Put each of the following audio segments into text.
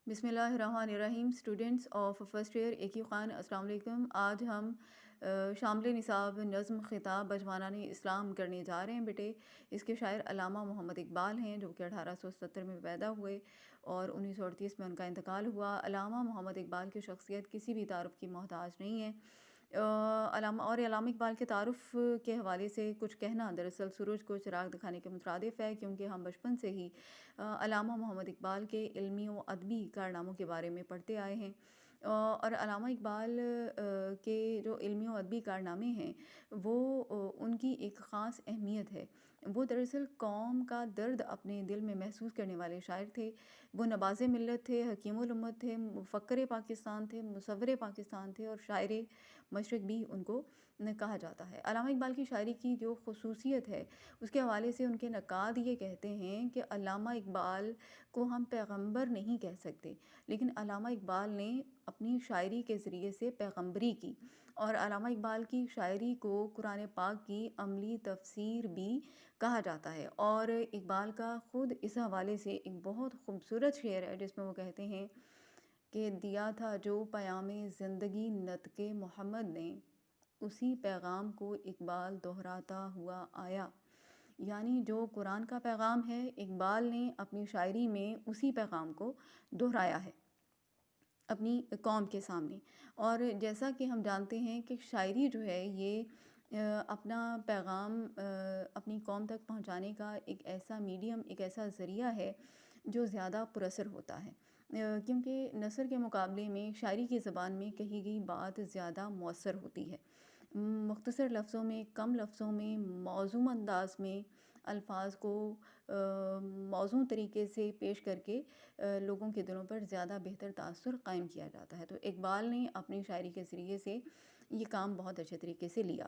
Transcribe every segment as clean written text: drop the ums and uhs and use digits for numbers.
بسم اللہ الرحمن الرحیم. اسٹوڈنٹس آف فرسٹ ایئر ایکی خان، السلام علیکم. آج ہم شامل نصاب نظم خطاب بجوانان اسلام کرنے جا رہے ہیں بیٹے. اس کے شاعر علامہ محمد اقبال ہیں، جو کہ 1870 میں پیدا ہوئے اور 1938 میں ان کا انتقال ہوا. علامہ محمد اقبال کی شخصیت کسی بھی تعارف کی محتاج نہیں ہے. علامہ اقبال کے تعارف کے حوالے سے کچھ کہنا دراصل سورج کو چراغ دکھانے کے مترادف ہے، کیونکہ ہم بچپن سے ہی علامہ محمد اقبال کے علمی و ادبی کارناموں کے بارے میں پڑھتے آئے ہیں. اور علامہ اقبال کے جو علمی و ادبی کارنامے ہیں وہ ان کی ایک خاص اہمیت ہے. وہ دراصل قوم کا درد اپنے دل میں محسوس کرنے والے شاعر تھے. وہ نباز ملت تھے، حکیم الامت تھے، مفکر پاکستان تھے، مصور پاکستان تھے، اور شاعر مشرق بھی ان کو کہا جاتا ہے. علامہ اقبال کی شاعری کی جو خصوصیت ہے اس کے حوالے سے ان کے نقاد یہ کہتے ہیں کہ علامہ اقبال کو ہم پیغمبر نہیں کہہ سکتے، لیکن علامہ اقبال نے اپنی شاعری کے ذریعے سے پیغمبری کی. اور علامہ اقبال کی شاعری کو قرآن پاک کی عملی تفسیر بھی کہا جاتا ہے. اور اقبال کا خود اس حوالے سے ایک بہت خوبصورت شعر ہے جس میں وہ کہتے ہیں کہ دیا تھا جو پیام زندگی نطق محمد نے، اسی پیغام کو اقبال دہراتا ہوا آیا. یعنی جو قرآن کا پیغام ہے، اقبال نے اپنی شاعری میں اسی پیغام کو دہرایا ہے اپنی قوم کے سامنے. اور جیسا کہ ہم جانتے ہیں کہ شاعری جو ہے یہ اپنا پیغام اپنی قوم تک پہنچانے کا ایک ایسا میڈیم، ایک ایسا ذریعہ ہے جو زیادہ پر اثر ہوتا ہے، کیونکہ نثر کے مقابلے میں شاعری کی زبان میں کہی گئی بات زیادہ مؤثر ہوتی ہے. مختصر لفظوں میں، کم لفظوں میں، موزوں انداز میں الفاظ کو موزوں طریقے سے پیش کر کے لوگوں کے دلوں پر زیادہ بہتر تاثر قائم کیا جاتا ہے. تو اقبال نے اپنی شاعری کے ذریعے سے یہ کام بہت اچھے طریقے سے لیا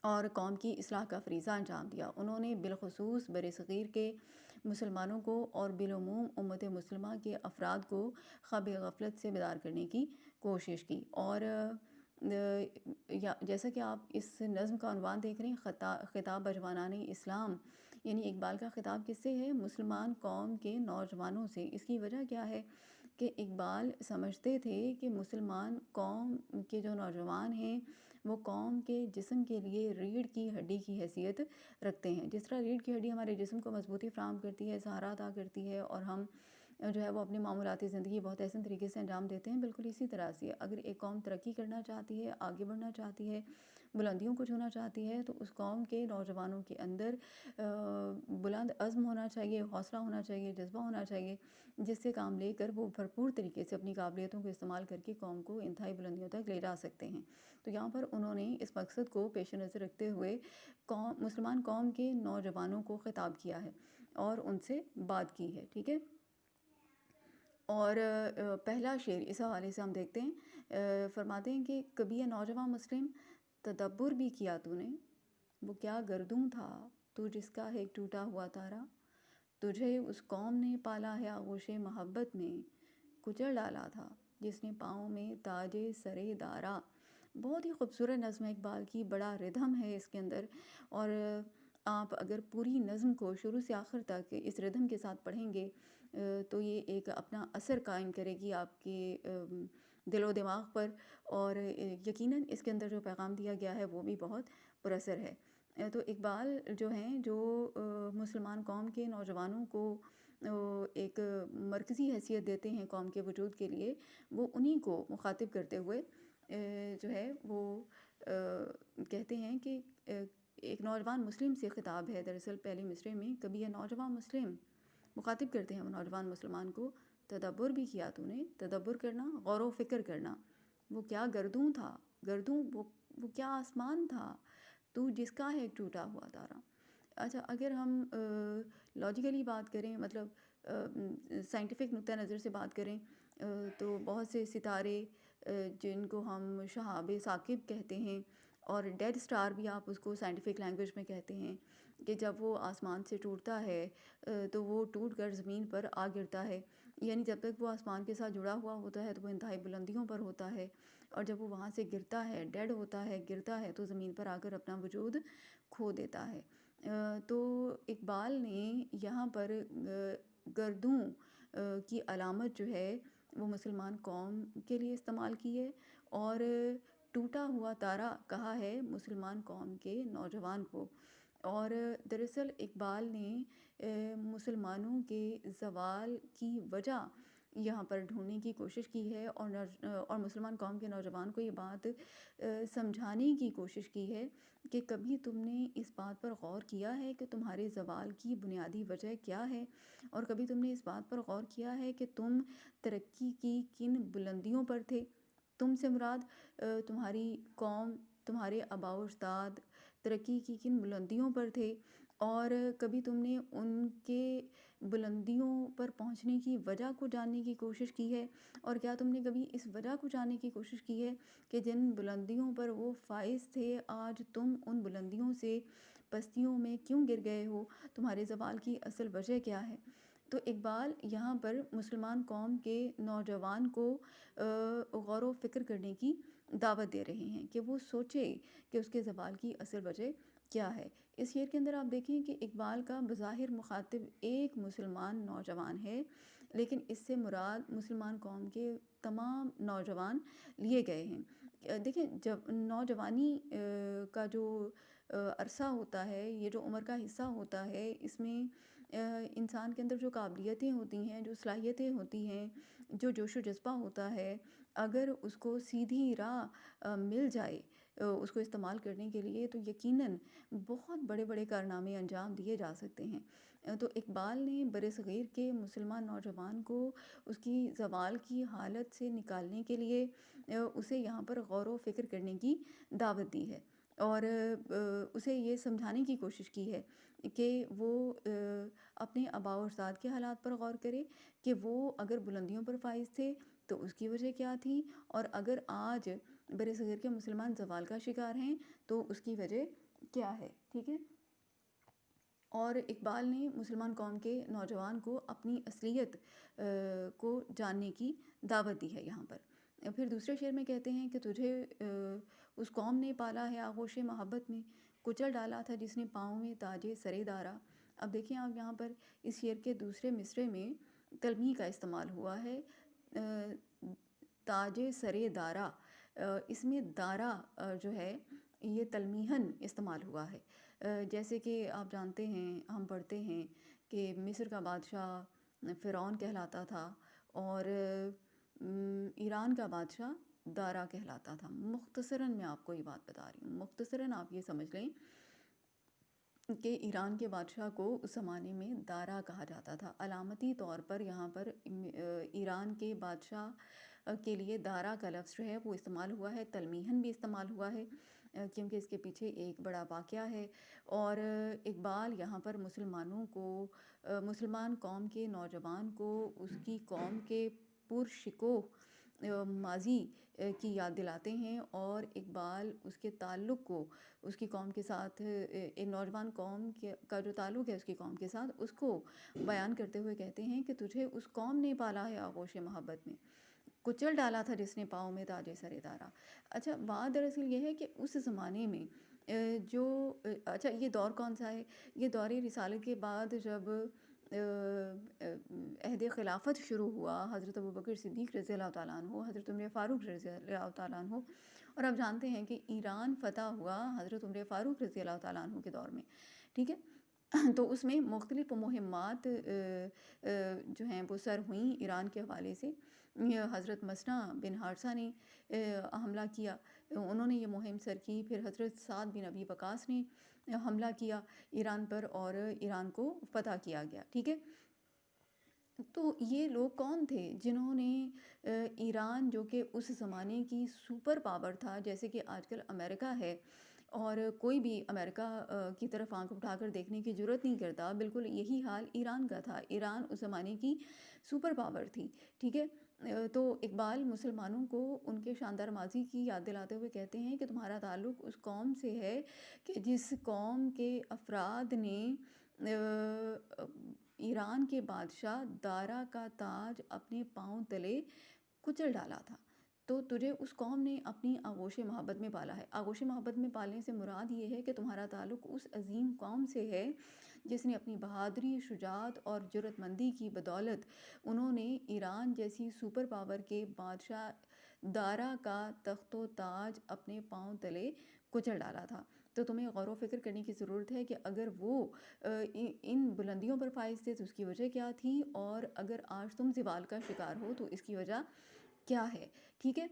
اور قوم کی اصلاح کا فریضہ انجام دیا. انہوں نے بالخصوص برصغیر کے مسلمانوں کو اور بالعموم امت مسلمہ کے افراد کو خواب غفلت سے بیدار کرنے کی کوشش کی. اور جیسا کہ آپ اس نظم کا عنوان دیکھ رہے ہیں، خطاب بجوانان اسلام، یعنی اقبال کا خطاب کس سے ہے؟ مسلمان قوم کے نوجوانوں سے. اس کی وجہ کیا ہے کہ اقبال سمجھتے تھے کہ مسلمان قوم کے جو نوجوان ہیں وہ قوم کے جسم کے لیے ریڑھ کی ہڈی کی حیثیت رکھتے ہیں. جس طرح ریڑھ کی ہڈی ہمارے جسم کو مضبوطی فراہم کرتی ہے، سہارا عطا کرتی ہے، اور ہم جو ہے وہ اپنی معمولاتی زندگی بہت احسن طریقے سے انجام دیتے ہیں، بالکل اسی طرح سے اگر ایک قوم ترقی کرنا چاہتی ہے، آگے بڑھنا چاہتی ہے، بلندیوں کو چھونا چاہتی ہے، تو اس قوم کے نوجوانوں کے اندر بلند عزم ہونا چاہیے، حوصلہ ہونا چاہیے، جذبہ ہونا چاہیے، جس سے کام لے کر وہ بھرپور طریقے سے اپنی قابلیتوں کو استعمال کر کے قوم کو انتہائی بلندیوں تک لے جا سکتے ہیں. تو یہاں پر انہوں نے اس مقصد کو پیش نظر رکھتے ہوئے مسلمان قوم کے نوجوانوں کو خطاب کیا ہے اور ان سے بات کی ہے. ٹھیک ہے. اور پہلا شعر اس حوالے سے ہم دیکھتے ہیں. فرماتے ہیں کہ کبھی یہ نوجوان مسلم تدبر بھی کیا تو نے، وہ کیا گردوں تھا تو جس کا ہے ایک ٹوٹا ہوا تارا، تجھے اس قوم نے پالا ہے آغوش محبت میں، کچل ڈالا تھا جس نے پاؤں میں تاج سرے دارا. بہت ہی خوبصورت نظم ہے اقبال کی، بڑا ردھم ہے اس کے اندر. اور آپ اگر پوری نظم کو شروع سے آخر تک اس ردھم کے ساتھ پڑھیں گے تو یہ ایک اپنا اثر قائم کرے گی آپ کے دل و دماغ پر، اور یقیناً اس کے اندر جو پیغام دیا گیا ہے وہ بھی بہت پر اثر ہے. تو اقبال جو ہیں جو مسلمان قوم کے نوجوانوں کو ایک مرکزی حیثیت دیتے ہیں قوم کے وجود کے لیے، وہ انہی کو مخاطب کرتے ہوئے جو ہے وہ کہتے ہیں کہ ایک نوجوان مسلم سے خطاب ہے. دراصل پہلے مصرعے میں کبھی یہ نوجوان مسلم مخاطب کرتے ہیں وہ نوجوان مسلمان کو، تدبر بھی کیا تو نے، تدبر کرنا، غور و فکر کرنا، وہ کیا گردوں تھا، گردوں وہ کیا آسمان تھا تو جس کا ہے ایک ٹوٹا ہوا تارا. اچھا، اگر ہم لاجیکلی بات کریں، مطلب سائنٹیفک نقطہ نظر سے بات کریں، تو بہت سے ستارے جن کو ہم شہاب ثاقب کہتے ہیں، اور ڈیڈ سٹار بھی آپ اس کو سائنٹیفک لینگویج میں کہتے ہیں، کہ جب وہ آسمان سے ٹوٹتا ہے تو وہ ٹوٹ کر زمین پر آ گرتا ہے. یعنی جب تک وہ آسمان کے ساتھ جڑا ہوا ہوتا ہے تو وہ انتہائی بلندیوں پر ہوتا ہے، اور جب وہ وہاں سے گرتا ہے، ڈیڈ ہوتا ہے، گرتا ہے، تو زمین پر آ کر اپنا وجود کھو دیتا ہے. تو اقبال نے یہاں پر گردوں کی علامت جو ہے وہ مسلمان قوم کے لیے استعمال کی ہے، اور ٹوٹا ہوا تارا کہا ہے مسلمان قوم کے نوجوان کو۔ اور دراصل اقبال نے مسلمانوں کے زوال کی وجہ یہاں پر ڈھونڈنے کی کوشش کی ہے، اور مسلمان قوم کے نوجوان کو یہ بات سمجھانے کی کوشش کی ہے کہ کبھی تم نے اس بات پر غور کیا ہے کہ تمہارے زوال کی بنیادی وجہ کیا ہے، اور کبھی تم نے اس بات پر غور کیا ہے کہ تم ترقی کی کن بلندیوں پر تھے۔ تم سے مراد تمہاری قوم، تمہارے آباء و اجداد ترقی کی کن بلندیوں پر تھے، اور کبھی تم نے ان کے بلندیوں پر پہنچنے کی وجہ کو جاننے کی کوشش کی ہے، اور کیا تم نے کبھی اس وجہ کو جاننے کی کوشش کی ہے کہ جن بلندیوں پر وہ فائز تھے آج تم ان بلندیوں سے پستیوں میں کیوں گر گئے ہو؟ تمہارے زوال کی اصل وجہ کیا ہے؟ تو اقبال یہاں پر مسلمان قوم کے نوجوان کو غور و فکر کرنے کی دعوت دے رہے ہیں کہ وہ سوچے کہ اس کے زوال کی اصل وجہ کیا ہے۔ اس شعر کے اندر آپ دیکھیں کہ اقبال کا بظاہر مخاطب ایک مسلمان نوجوان ہے، لیکن اس سے مراد مسلمان قوم کے تمام نوجوان لیے گئے ہیں۔ دیکھیں، جب نوجوانی کا جو عرصہ ہوتا ہے، یہ جو عمر کا حصہ ہوتا ہے، اس میں انسان کے اندر جو قابلیتیں ہوتی ہیں، جو صلاحیتیں ہوتی ہیں، جو جوش و جذبہ ہوتا ہے، اگر اس کو سیدھی راہ مل جائے اس کو استعمال کرنے کے لیے، تو یقیناً بہت بڑے بڑے کارنامے انجام دیے جا سکتے ہیں۔ تو اقبال نے برصغیر کے مسلمان نوجوان کو اس کی زوال کی حالت سے نکالنے کے لیے اسے یہاں پر غور و فکر کرنے کی دعوت دی ہے، اور اسے یہ سمجھانے کی کوشش کی ہے کہ وہ اپنے آباء و اجداد کے حالات پر غور کرے کہ وہ اگر بلندیوں پر فائز تھے تو اس کی وجہ کیا تھی، اور اگر آج برصغیر کے مسلمان زوال کا شکار ہیں تو اس کی وجہ کیا ہے۔ ٹھیک ہے، اور اقبال نے مسلمان قوم کے نوجوان کو اپنی اصلیت کو جاننے کی دعوت دی ہے یہاں پر۔ پھر دوسرے شعر میں کہتے ہیں کہ تجھے اس قوم نے پالا ہے آغوش محبت میں، کچل ڈالا تھا جس نے پاؤں میں تاج سرے دارا۔ اب دیکھیں آپ یہاں پر اس شعر کے دوسرے مصرعے میں تلمیح کا استعمال ہوا ہے، تاج سرے دارا۔ اس میں دارا جو ہے یہ تلمیحاً استعمال ہوا ہے، جیسے کہ آپ جانتے ہیں، ہم پڑھتے ہیں کہ مصر کا بادشاہ فرعون کہلاتا تھا، اور ایران کا بادشاہ دارا کہلاتا تھا۔ مختصراً میں آپ کو یہ بات بتا رہی ہوں، مختصراً آپ یہ سمجھ لیں کہ ایران کے بادشاہ کو اس زمانے میں دارا کہا جاتا تھا۔ علامتی طور پر یہاں پر ایران کے بادشاہ کے لیے دارا کا لفظ جو ہے وہ استعمال ہوا ہے، تلمیحاً بھی استعمال ہوا ہے، کیونکہ اس کے پیچھے ایک بڑا واقعہ ہے۔ اور اقبال یہاں پر مسلمانوں کو، مسلمان قوم کے نوجوان کو اس کی قوم کے پرشکوہ ماضی کی یاد دلاتے ہیں، اور اقبال اس کے تعلق کو اس کی قوم کے ساتھ، ایک نوجوان قوم کا جو تعلق ہے اس کی قوم کے ساتھ، اس کو بیان کرتے ہوئے کہتے ہیں کہ تجھے اس قوم نے پالا ہے آغوش محبت میں، کچل ڈالا تھا جس نے پاؤں میں تاج سرے دارا۔ اچھا، بات دراصل یہ ہے کہ اس زمانے میں اچھا یہ دور کون سا ہے؟ یہ دور رسالت کے بعد جب عہد خلافت شروع ہوا، حضرت ابوبکر صدیق رضی اللہ تعالیٰ عنہ، حضرت عمر فاروق رضی اللہ تعالیٰ عنہ، اور آپ جانتے ہیں کہ ایران فتح ہوا حضرت عمر فاروق رضی اللہ تعالیٰ عنہ کے دور میں۔ ٹھیک ہے، تو اس میں مختلف مہمات جو ہیں وہ سر ہوئیں ایران کے حوالے سے۔ حضرت مسنا بن حارثہ نے حملہ کیا، انہوں نے یہ مہم سر کی۔ پھر حضرت سعد بن ابی وقاص نے حملہ کیا ایران پر، اور ایران کو فتح کیا گیا۔ ٹھیک ہے، تو یہ لوگ کون تھے جنہوں نے ایران، جو کہ اس زمانے کی سپر پاور تھا، جیسے کہ آج کل امریکہ ہے، اور کوئی بھی امریکہ کی طرف آنکھ اٹھا کر دیکھنے کی جرات نہیں کرتا، بالکل یہی حال ایران کا تھا۔ ایران اس زمانے کی سپر پاور تھی۔ ٹھیک ہے، تو اقبال مسلمانوں کو ان کے شاندار ماضی کی یاد دلاتے ہوئے کہتے ہیں کہ تمہارا تعلق اس قوم سے ہے کہ جس قوم کے افراد نے ایران کے بادشاہ دارا کا تاج اپنے پاؤں تلے کچل ڈالا تھا۔ تو تجھے اس قوم نے اپنی آغوش محبت میں پالا ہے۔ آغوش محبت میں پالنے سے مراد یہ ہے کہ تمہارا تعلق اس عظیم قوم سے ہے جس نے اپنی بہادری، شجاعت اور جرأت مندی کی بدولت انہوں نے ایران جیسی سپر پاور کے بادشاہ دارا کا تخت و تاج اپنے پاؤں تلے کچل ڈالا تھا۔ تو تمہیں غور و فکر کرنے کی ضرورت ہے کہ اگر وہ ان بلندیوں پر فائز تھے تو اس کی وجہ کیا تھی، اور اگر آج تم زوال کا شکار ہو تو اس کی وجہ کیا ہے۔ ٹھیک ہے،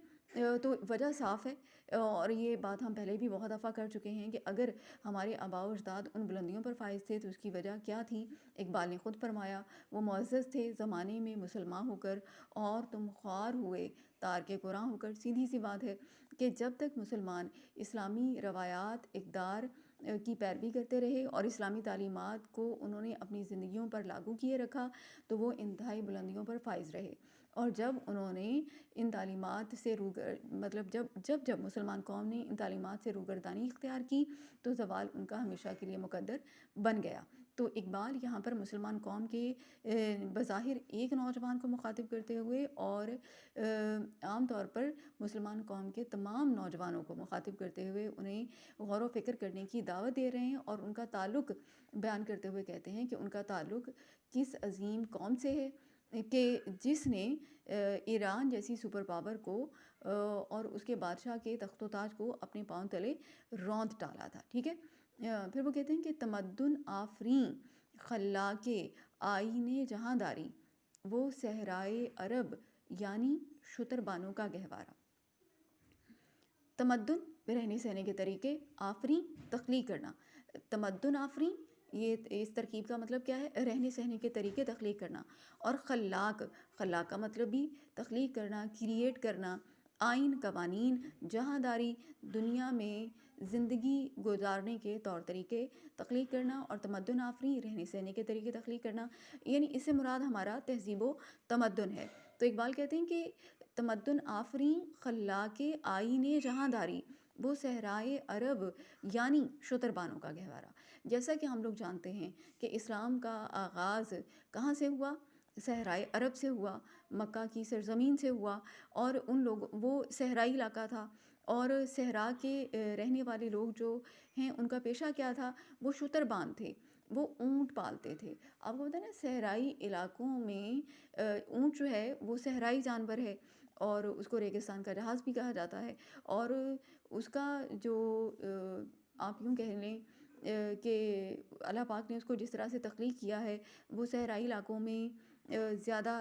تو وجہ صاف ہے، اور یہ بات ہم پہلے بھی بہت دفعہ کر چکے ہیں کہ اگر ہمارے آباء و اجداد ان بلندیوں پر فائز تھے تو اس کی وجہ کیا تھی۔ اقبال نے خود فرمایا، وہ معزز تھے زمانے میں مسلمان ہو کر، اور تم خوار ہوئے تارک قرآن ہو کر۔ سیدھی سی بات ہے کہ جب تک مسلمان اسلامی روایات اقدار کی پیروی کرتے رہے اور اسلامی تعلیمات کو انہوں نے اپنی زندگیوں پر لاگو کیے رکھا تو وہ انتہائی بلندیوں پر فائز رہے۔ اور جب انہوں نے ان تعلیمات سے مطلب جب مسلمان قوم نے ان تعلیمات سے روگردانی اختیار کی تو زوال ان کا ہمیشہ کے لیے مقدر بن گیا۔ تو اقبال یہاں پر مسلمان قوم کے بظاہر ایک نوجوان کو مخاطب کرتے ہوئے اور عام طور پر مسلمان قوم کے تمام نوجوانوں کو مخاطب کرتے ہوئے انہیں غور و فکر کرنے کی دعوت دے رہے ہیں، اور ان کا تعلق بیان کرتے ہوئے کہتے ہیں کہ ان کا تعلق کس عظیم قوم سے ہے کہ جس نے ایران جیسی سپر پاور کو اور اس کے بادشاہ کے تخت و تاج کو اپنے پاؤں تلے روند ڈالا تھا۔ ٹھیک ہے، پھر وہ کہتے ہیں کہ تمدن آفریں خلاق آئین جہاں داری، وہ صحرائے عرب یعنی شتر بانوں کا گہوارہ۔ تمدن رہنے سہنے کے طریقے، آفریں تخلیق کرنا، تمدن آفریں یہ اس ترکیب کا مطلب کیا ہے، رہنے سہنے کے طریقے تخلیق کرنا، اور خلاق کا مطلب بھی تخلیق کرنا، کریٹ کرنا، آئین قوانین، جہاں داری دنیا میں زندگی گزارنے کے طور طریقے تخلیق کرنا، اور تمدن آفریں رہنے سہنے کے طریقے تخلیق کرنا، یعنی اس سے مراد ہمارا تہذیب و تمدن ہے۔ تو اقبال کہتے ہیں کہ تمدن آفریں خلاق آئین جہاں داری، وہ صحرائے عرب یعنی شتر بانوں کا گہوارہ۔ جیسا کہ ہم لوگ جانتے ہیں کہ اسلام کا آغاز کہاں سے ہوا، صحرائے عرب سے ہوا، مکہ کی سرزمین سے ہوا، اور وہ صحرائی علاقہ تھا، اور صحرا کے رہنے والے لوگ جو ہیں ان کا پیشہ کیا تھا، وہ شتر بان تھے، وہ اونٹ پالتے تھے۔ آپ کو پتہ ہے نا صحرائی علاقوں میں اونٹ جو ہے وہ صحرائی جانور ہے، اور اس کو ریگستان کا جہاز بھی کہا جاتا ہے، اور اس کا جو آپ یوں کہہ لیں کہ اللہ پاک نے اس کو جس طرح سے تخلیق کیا ہے وہ صحرائی علاقوں میں زیادہ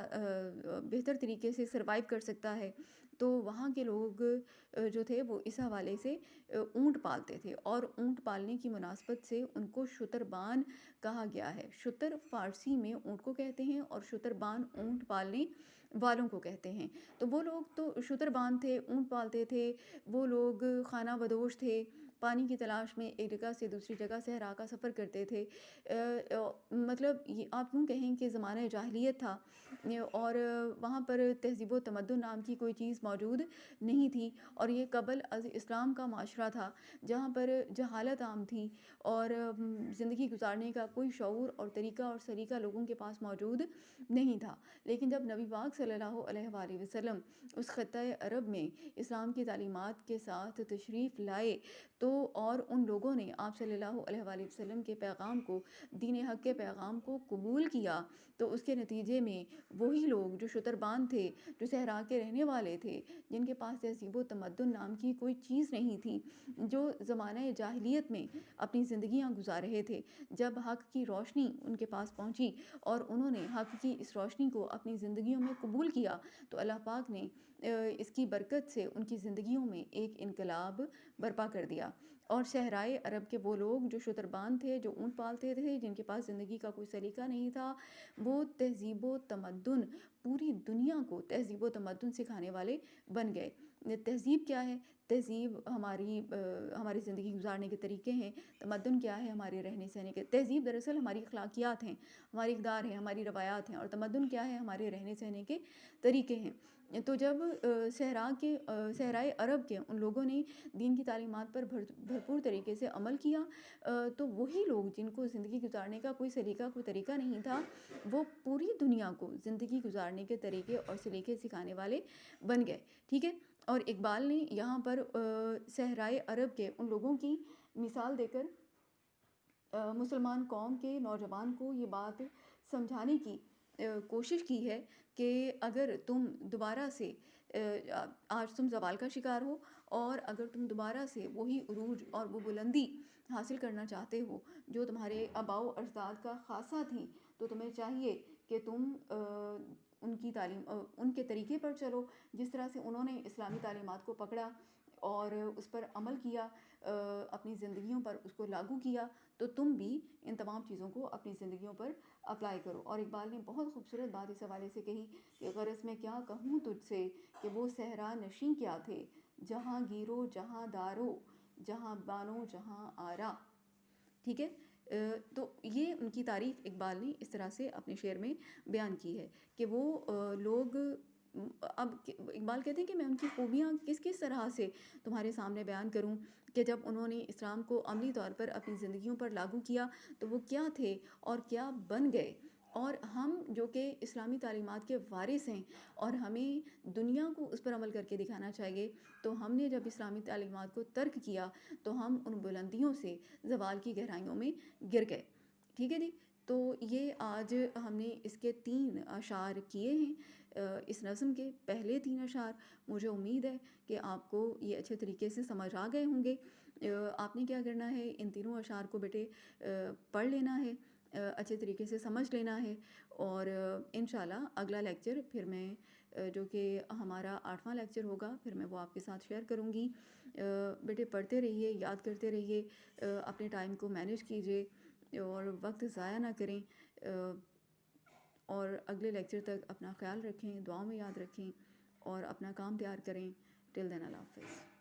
بہتر طریقے سے سروائیو کر سکتا ہے۔ تو وہاں کے لوگ جو تھے وہ اس حوالے سے اونٹ پالتے تھے، اور اونٹ پالنے کی مناسبت سے ان کو شتر بان کہا گیا ہے۔ شتر فارسی میں اونٹ کو کہتے ہیں، اور شتر بان اونٹ پالنے والوں کو کہتے ہیں۔ تو وہ لوگ تو شتر بان تھے، اونٹ پالتے تھے، وہ لوگ خانہ بدوش تھے، پانی کی تلاش میں ایک جگہ سے دوسری جگہ صحرا کا سفر کرتے تھے۔ مطلب آپ یوں کہیں کہ زمانہ جاہلیت تھا، اور وہاں پر تہذیب و تمدن نام کی کوئی چیز موجود نہیں تھی، اور یہ قبل از اسلام کا معاشرہ تھا جہاں پر جہالت عام تھی، اور زندگی گزارنے کا کوئی شعور اور طریقہ اور سلیقہ لوگوں کے پاس موجود نہیں تھا۔ لیکن جب نبی پاک صلی اللہ علیہ وآلہ وسلم اس خطۂ عرب میں اسلام کی تعلیمات کے ساتھ تشریف لائے تو اور ان لوگوں نے آپ صلی اللہ علیہ وآلہ وسلم کے پیغام کو، دین حق کے پیغام کو قبول کیا، تو اس کے نتیجے میں وہی لوگ جو شتر بان تھے، جو صحرا کے رہنے والے تھے، جن کے پاس تہذیب و تمدن نام کی کوئی چیز نہیں تھی، جو زمانہ جاہلیت میں اپنی زندگیاں گزار رہے تھے، جب حق کی روشنی ان کے پاس پہنچی اور انہوں نے حق کی اس روشنی کو اپنی زندگیوں میں قبول کیا، تو اللہ پاک نے اس کی برکت سے ان کی زندگیوں میں ایک انقلاب برپا کر دیا، اور صحرائے عرب کے وہ لوگ جو شتر بان تھے، جو اونٹ پالتے تھے، جن کے پاس زندگی کا کوئی سلیقہ نہیں تھا، وہ تہذیب و تمدن، پوری دنیا کو تہذیب و تمدن سکھانے والے بن گئے۔ تہذیب کیا ہے؟ تہذیب ہماری زندگی گزارنے کے طریقے ہیں۔ تمدن کیا ہے؟ ہمارے رہنے سہنے کے۔ تہذیب دراصل ہماری اخلاقیات ہیں، ہماری اقدار ہیں، ہماری روایات ہیں، اور تمدن کیا ہے؟ ہمارے رہنے سہنے کے طریقے ہیں۔ تو جب صحرائے عرب کے ان لوگوں نے دین کی تعلیمات پر بھرپور طریقے سے عمل کیا تو وہی لوگ جن کو زندگی گزارنے کا کوئی سلیقہ کوئی طریقہ نہیں تھا، وہ پوری دنیا کو زندگی گزارنے کے طریقے اور سلیقے سکھانے والے بن گئے، ٹھیک ہے۔ اور اقبال نے یہاں پر صحرائے عرب کے ان لوگوں کی مثال دے کر مسلمان قوم کے نوجوان کو یہ بات سمجھانے کی کوشش کی ہے کہ اگر تم دوبارہ سے آج تم زوال کا شکار ہو، اور اگر تم دوبارہ سے وہی عروج اور وہ بلندی حاصل کرنا چاہتے ہو جو تمہارے آباء و اجداد کا خاصہ تھی، تو تمہیں چاہیے کہ تم ان کی تعلیم ان کے طریقے پر چلو، جس طرح سے انہوں نے اسلامی تعلیمات کو پکڑا اور اس پر عمل کیا، اپنی زندگیوں پر اس کو لاگو کیا، تو تم بھی ان تمام چیزوں کو اپنی زندگیوں پر اپلائی کرو۔ اور اقبال نے بہت خوبصورت بات اس حوالے سے کہی کہ غرض میں کیا کہوں تجھ سے کہ وہ صحرا نشیں کیا تھے، جہاں گیرو جہاں دارو جہاں بانو جہاں آرا، ٹھیک ہے۔ تو یہ ان کی تعریف اقبال نے اس طرح سے اپنے شعر میں بیان کی ہے کہ وہ لوگ، اب اقبال کہتے ہیں کہ میں ان کی خوبیاں کس کس طرح سے تمہارے سامنے بیان کروں کہ جب انہوں نے اسلام کو عملی طور پر اپنی زندگیوں پر لاگو کیا تو وہ کیا تھے اور کیا بن گئے۔ اور ہم جو کہ اسلامی تعلیمات کے وارث ہیں اور ہمیں دنیا کو اس پر عمل کر کے دکھانا چاہیے، تو ہم نے جب اسلامی تعلیمات کو ترک کیا تو ہم ان بلندیوں سے زوال کی گہرائیوں میں گر گئے، ٹھیک ہے جی۔ تو یہ آج ہم نے اس کے 3 اشعار کیے ہیں، اس نظم کے پہلے 3 اشعار۔ مجھے امید ہے کہ آپ کو یہ اچھے طریقے سے سمجھ آ گئے ہوں گے۔ آپ نے کیا کرنا ہے، ان تینوں اشعار کو بیٹے پڑھ لینا ہے، اچھے طریقے سے سمجھ لینا ہے، اور انشاءاللہ اگلا لیکچر پھر میں جو کہ ہمارا 8واں لیکچر ہوگا، پھر میں وہ آپ کے ساتھ شیئر کروں گی۔ بیٹے پڑھتے رہیے، یاد کرتے رہیے، اپنے ٹائم کو مینیج کیجیے اور وقت ضائع نہ کریں، اور اگلے لیکچر تک اپنا خیال رکھیں، دعاؤں میں یاد رکھیں اور اپنا کام تیار کریں۔ ٹل دین اللہ حافظ۔